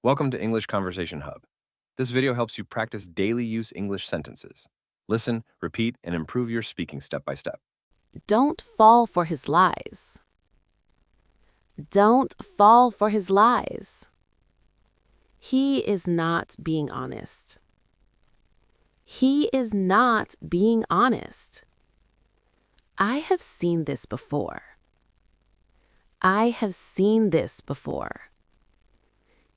Welcome to English Conversation Hub. This video helps you practice daily use English sentences. Listen, repeat, and improve your speaking step by step. Don't fall for his lies. Don't fall for his lies. He is not being honest. He is not being honest. I have seen this before. I have seen this before.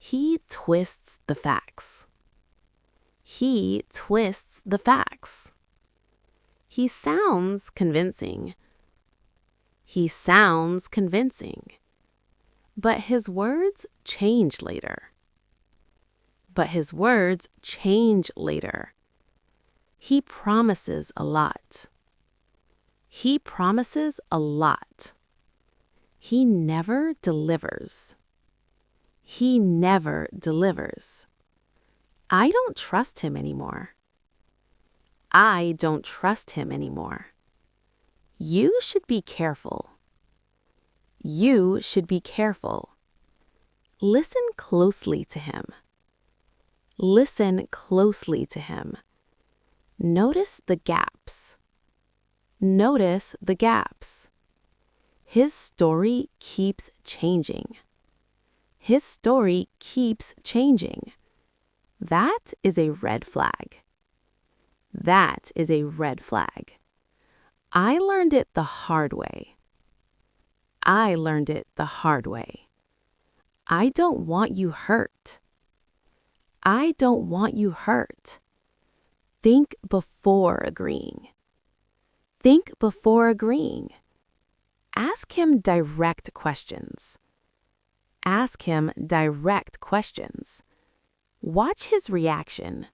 He twists the facts. He twists the facts. He sounds convincing. He sounds convincing. But his words change later. But his words change later. He promises a lot. He promises a lot. He never delivers. He never delivers. I don't trust him anymore. I don't trust him anymore. You should be careful. You should be careful. Listen closely to him. Listen closely to him. Notice the gaps. Notice the gaps. His story keeps changing. His story keeps changing. That is a red flag. That is a red flag. I learned it the hard way. I learned it the hard way. I don't want you hurt. I don't want you hurt. Think before agreeing. Think before agreeing. Ask him direct questions. Ask him direct questions. Watch his reaction.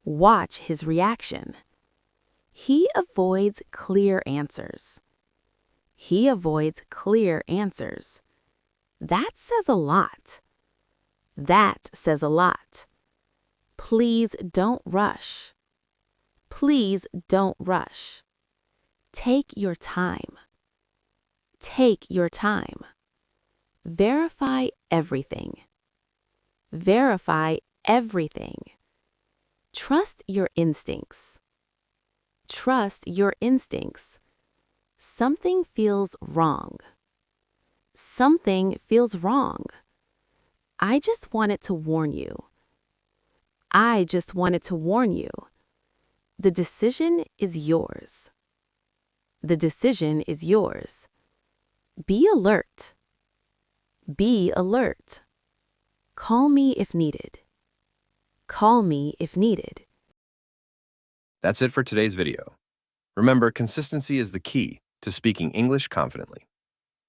Watch his reaction. He avoids clear answers. He avoids clear answers. That says a lot. That says a lot. Please don't rush. Please don't rush. Take your time. Take your time. Verify everything. Verify everything. Trust your instincts. Trust your instincts. Something feels wrong. Something feels wrong. I just wanted to warn you. I just wanted to warn you. The decision is yours. The decision is yours. Be alert. Be alert. Call me if needed. Call me if needed. That's it for today's video. Remember, consistency is the key to speaking English confidently.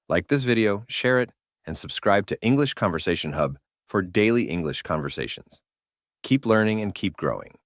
Like this video, share it, and subscribe to English Conversation Hub for daily English conversations. Keep learning and keep growing.